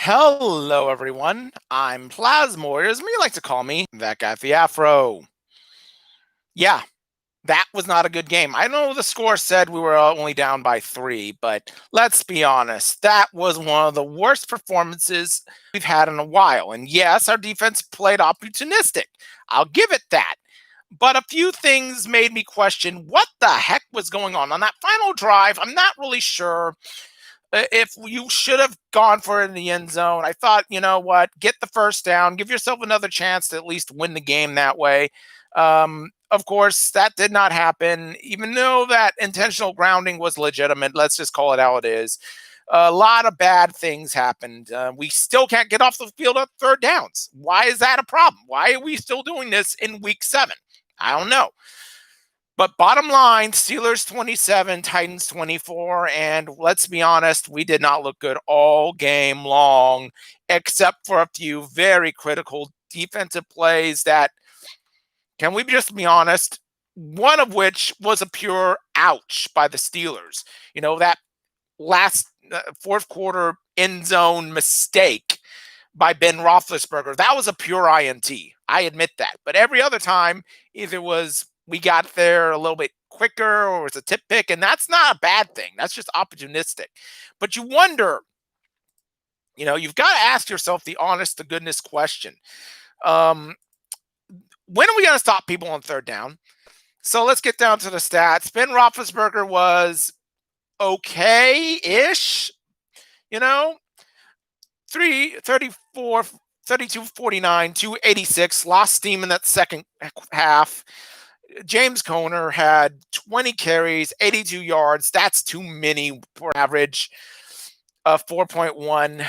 Hello, everyone. I'm Plasmoid, as you like to call me, that guy with the afro. Yeah, that was not a good game. I know the score said we were only down by 3, but let's be honest, that was one of the worst performances we've had in a while. And yes, our defense played opportunistic. I'll give it that. But a few things made me question what the heck was going on that final drive. I'm not really sure if you should have gone for it in the end zone. I thought, you know what, get the first down, give yourself another chance to at least win the game that way. Of course, that did not happen, even though that intentional grounding was legitimate. Let's just call it how it is. A lot of bad things happened. We still can't get off the field at third downs. Why is that a problem? Why are we still doing this in week 7? I don't know. But bottom line, Steelers 27, Titans 24. And let's be honest, we did not look good all game long, except for a few very critical defensive plays that, can we just be honest, one of which was a pure ouch by the Steelers. That last fourth quarter end zone mistake by Ben Roethlisberger, that was a pure INT. I admit that. But every other time, either was we got there a little bit quicker or it's a tip pick, and that's not a bad thing. That's just opportunistic. But you wonder, you've got to ask yourself the honest to goodness question. When are we going to stop people on third down? So let's get down to the stats. Ben Roethlisberger was okay-ish, 34, 32, 49, 286, lost steam in that second half. James Conner had 20 carries, 82 yards. That's too many for average of 4.1.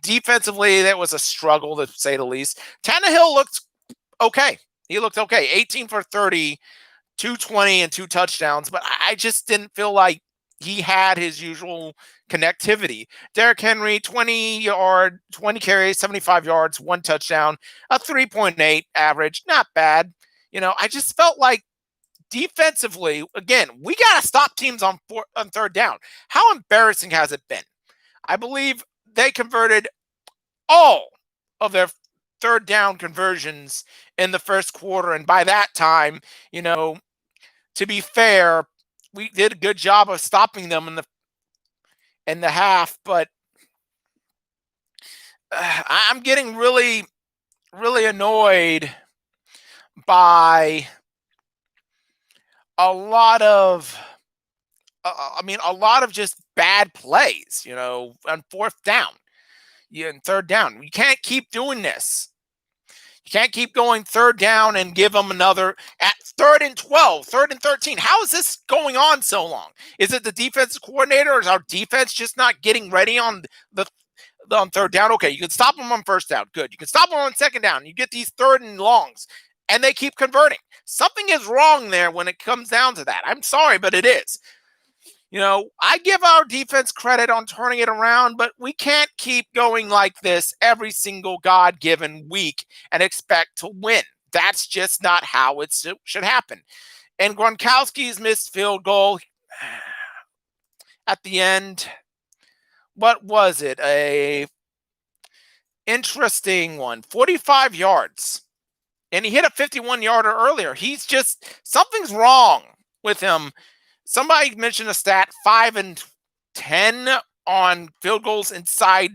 Defensively, that was a struggle, to say the least. Tannehill looked okay. He looked okay. 18 for 30, 220, and 2 touchdowns. But I just didn't feel like he had his usual connectivity. Derrick Henry, 20 carries, 75 yards, 1 touchdown, a 3.8 average. Not bad. I just felt like defensively, again, we got to stop teams on third down. How embarrassing has it been? I believe they converted all of their third down conversions in the first quarter. And by that time, to be fair, we did a good job of stopping them in the half. But I'm getting really, really annoyed by a lot of just bad plays, on fourth down, and third down. You can't keep doing this. You can't keep going third down and give them another at 3rd and 12, 3rd and 13. How is this going on so long? Is it the defensive coordinator, or is our defense just not getting ready on on third down? Okay, you can stop them on first down. Good. You can stop them on second down. You get these third and longs, and they keep converting. Something is wrong there when it comes down to that. I'm sorry, but it is. I give our defense credit on turning it around, but we can't keep going like this every single God-given week and expect to win. That's just not how it should happen. And Gronkowski's missed field goal at the end, what was it? A interesting one. 45 yards. And he hit a 51-yarder earlier. Something's wrong with him. Somebody mentioned a stat, 5 and 10 on field goals inside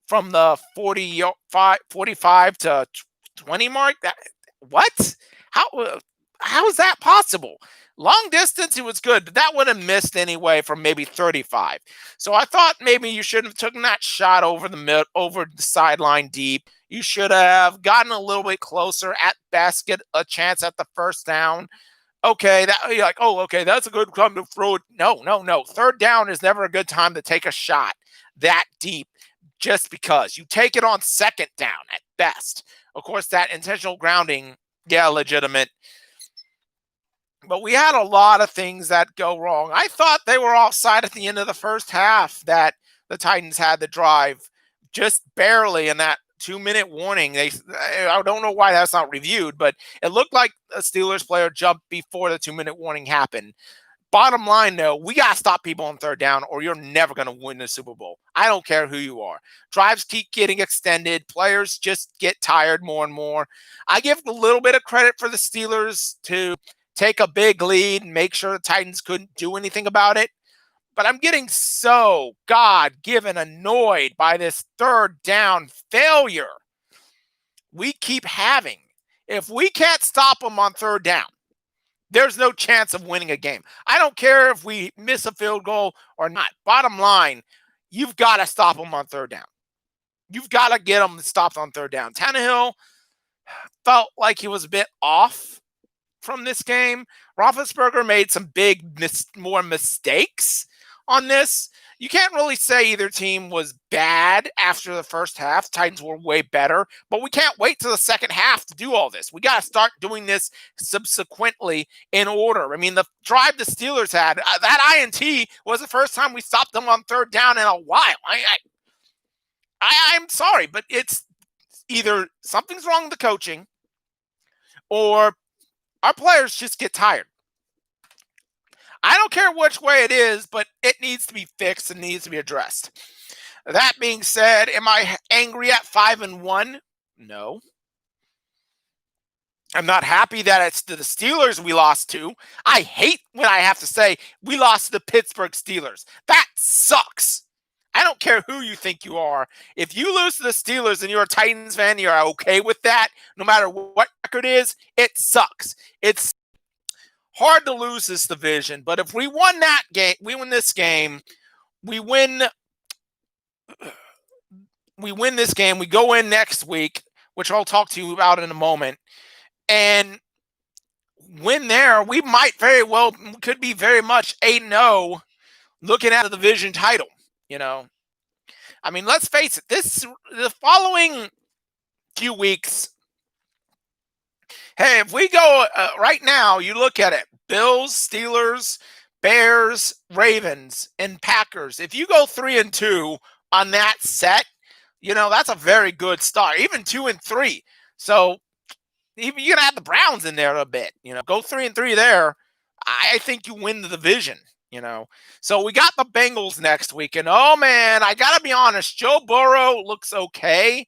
from the 45 to 20 mark. What? How is that possible? Long distance, it was good, but that would have missed anyway from maybe 35. So I thought maybe you should have taken that shot over the sideline deep. You should have gotten a little bit closer, at best, get a chance at the first down. Okay, you're like, oh, okay, that's a good time to throw it. No. Third down is never a good time to take a shot that deep, just because you take it on second down at best. Of course, that intentional grounding, yeah, legitimate. But we had a lot of things that go wrong. I thought they were offside at the end of the first half, that the Titans had the drive just barely in that 2-minute warning. I don't know why that's not reviewed, but it looked like a Steelers player jumped before the 2-minute warning happened. Bottom line, though, we got to stop people on third down or you're never going to win the Super Bowl. I don't care who you are. Drives keep getting extended. Players just get tired more and more. I give a little bit of credit for the Steelers to take a big lead and make sure the Titans couldn't do anything about it. But I'm getting so God-given annoyed by this third down failure we keep having. If we can't stop them on third down, there's no chance of winning a game. I don't care if we miss a field goal or not. Bottom line, you've got to stop them on third down. You've got to get them stopped on third down. Tannehill felt like he was a bit off from this game. Roethlisberger made some more mistakes on this. You can't really say either team was bad after the first half. Titans were way better, but we can't wait till the second half to do all this. We got to start doing this subsequently in order. I mean, the drive the Steelers had, that INT was the first time we stopped them on third down in a while. I'm sorry, but it's either something's wrong with the coaching or our players just get tired. I don't care which way it is, but it needs to be fixed and needs to be addressed. That being said, am I angry at 5-1? No. I'm not happy that it's to the Steelers we lost to. I hate when I have to say we lost to the Pittsburgh Steelers. That sucks. I don't care who you think you are. If you lose to the Steelers and you're a Titans fan, you're okay with that. No matter what record is, it sucks. It's hard to lose this division, but if we won that game, we win this game, we win this game, we go in next week, which I'll talk to you about in a moment, and win there, we might could be very much 8-0 looking at the division title, I mean, let's face it, the following few weeks, hey, if we go right now, you look at it, Bills, Steelers, Bears, Ravens, and Packers. If you go 3-2 on that set, that's a very good start. Even 2-3. So even you're gonna have the Browns in there a bit. Go 3-3 there. I think you win the division. So we got the Bengals next week, and oh man, I gotta be honest, Joe Burrow looks okay,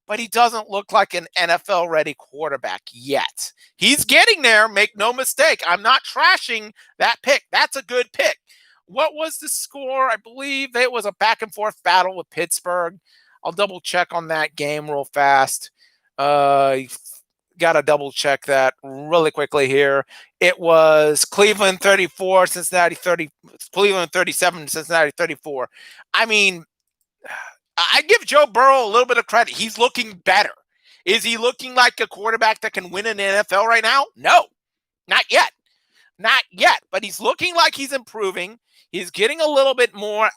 but he doesn't look like an NFL-ready quarterback yet. He's getting there, make no mistake. I'm not trashing that pick. That's a good pick. What was the score? I believe it was a back-and-forth battle with Pittsburgh. I'll double-check on that game real fast. Got to double-check that really quickly here. It was Cleveland 34, Cincinnati 30, Cleveland 37, Cincinnati 34. I mean, I give Joe Burrow a little bit of credit. He's looking better. Is he looking like a quarterback that can win in the NFL right now? No, not yet. Not yet. But he's looking like he's improving. He's getting a little bit more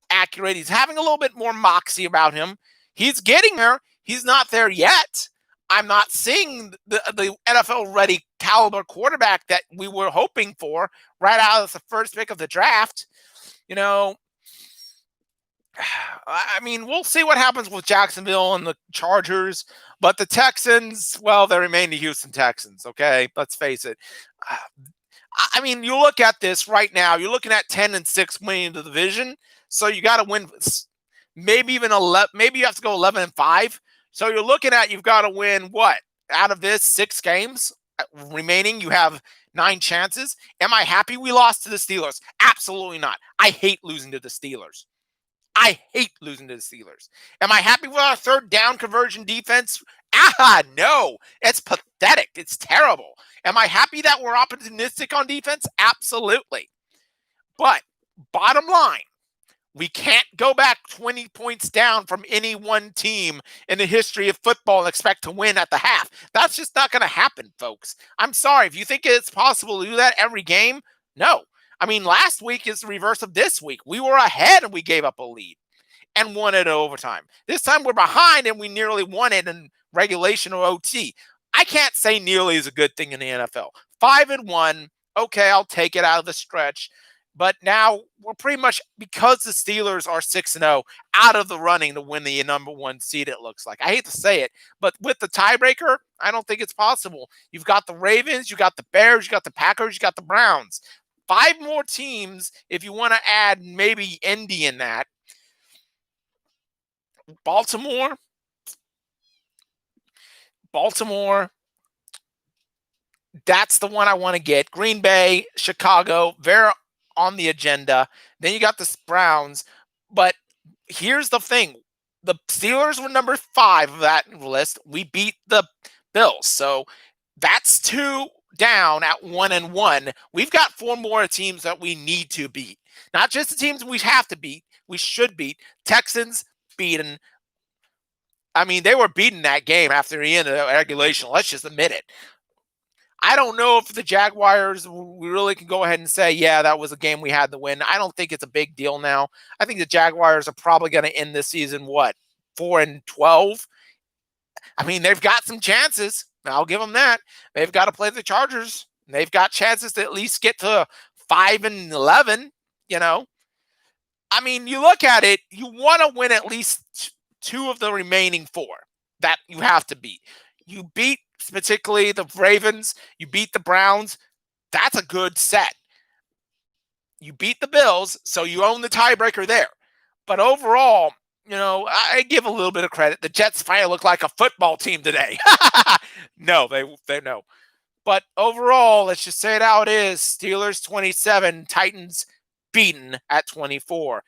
accurate. He's having a little bit more moxie about him. He's getting there. He's not there yet. I'm not seeing the NFL-ready caliber quarterback that we were hoping for right out of the first pick of the draft. I mean, we'll see what happens with Jacksonville and the Chargers, but the Texans, well, they remain the Houston Texans, okay? Let's face it. I mean, you look at this right now, you're looking at 10-6 winning the division, so you got to win maybe even 11, maybe you have to go 11-5. So you're looking at you've got to win what? Out of this 6 games remaining, you have 9 chances. Am I happy we lost to the Steelers? Absolutely not. I hate losing to the Steelers. I hate losing to the Steelers. Am I happy with our third down conversion defense? No. It's pathetic. It's terrible. Am I happy that we're opportunistic on defense? Absolutely. But bottom line, we can't go back 20 points down from any one team in the history of football and expect to win at the half. That's just not going to happen, folks. I'm sorry. If you think it's possible to do that every game, no. I mean, last week is the reverse of this week. We were ahead and we gave up a lead and won it in overtime. This time we're behind and we nearly won it in regulation or OT. I can't say nearly is a good thing in the NFL. 5-1, okay, I'll take it out of the stretch. But now we're pretty much, because the Steelers are 6-0, out of the running to win the number 1 seed, it looks like. I hate to say it, but with the tiebreaker, I don't think it's possible. You've got the Ravens, you got the Bears, you got the Packers, you got the Browns. 5 more teams if you want to add maybe Indy in that. Baltimore, Baltimore, that's the one I want to get. Green Bay, Chicago, they're on the agenda. Then you got the Browns. But here's the thing. The Steelers were number 5 of that list. We beat the Bills. So that's 2 down at 1-1. We've got 4 more teams that we need to beat. Not just the teams we have to beat, we should beat. Texans beaten. I mean, they were beating that game after the end of the regulation. Let's just admit it. I don't know if the Jaguars, we really can go ahead and say, yeah, that was a game we had to win. I don't think it's a big deal now. I think the Jaguars are probably going to end this season, 4-12? I mean, they've got some chances. I'll give them that. They've got to play the Chargers. They've got chances to at least get to 5-11, you know. I mean, you look at it, you want to win at least 2 of the remaining 4 that you have to beat. You beat particularly the Ravens, you beat the Browns. That's a good set. You beat the Bills, so you own the tiebreaker there. But overall, I give a little bit of credit. The Jets finally look like a football team today. No, they no. But overall, let's just say it how it is. Steelers 27, Titans beaten at 24.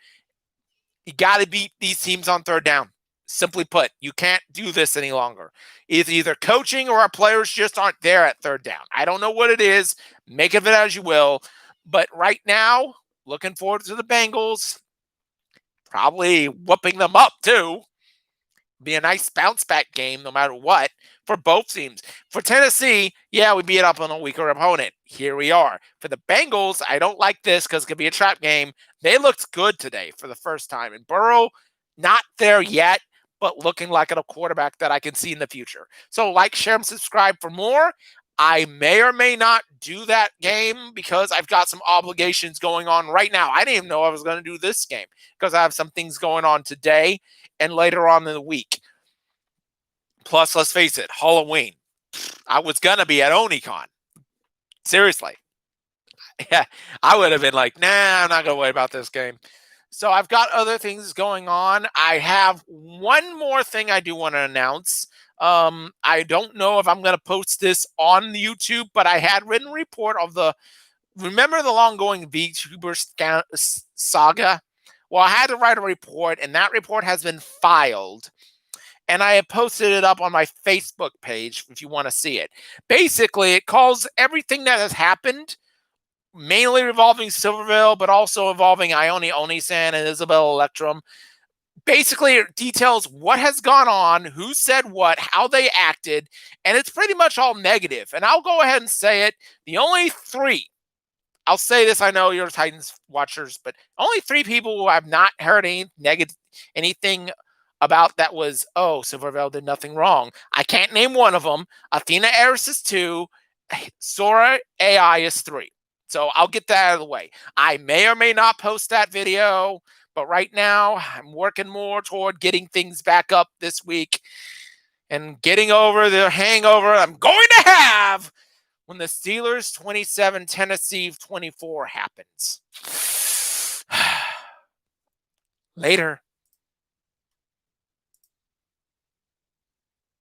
You got to beat these teams on third down. Simply put, you can't do this any longer. It's either coaching or our players just aren't there at third down. I don't know what it is. Make of it as you will. But right now, looking forward to the Bengals. Probably whooping them up, too. Be a nice bounce back game no matter what for both teams. For Tennessee, yeah, we beat up on a weaker opponent. Here we are. For the Bengals, I don't like this because it could be a trap game. They looked good today for the first time. And Burrow, not there yet, but looking like a quarterback that I can see in the future. So like, share, and subscribe for more. I may or may not do that game because I've got some obligations going on right now. I didn't even know I was going to do this game because I have some things going on today and later on in the week. Plus, let's face it, Halloween. I was going to be at OniCon. Seriously. Yeah, I would have been like, nah, I'm not going to worry about this game. So I've got other things going on. I have one more thing I do want to announce. I don't know if I'm going to post this on YouTube, but I had written a report of remember the long-going VTuber saga? Well, I had to write a report, and that report has been filed. And I have posted it up on my Facebook page if you want to see it. Basically, it calls everything that has happened, mainly revolving Silverville, but also involving Ione Onisan and Isabel Electrum. Basically, it details what has gone on, who said what, how they acted, and it's pretty much all negative. And I'll go ahead and say it. The only 3, I'll say this, I know you're Titans watchers, but only 3 people who have not heard anything about that was, Silverville did nothing wrong. I can't name one of them. Athena Eris is 2. Sora AI is 3. So I'll get that out of the way. I may or may not post that video, but right now I'm working more toward getting things back up this week and getting over the hangover I'm going to have when the Steelers 27, Tennessee 24 happens. Later.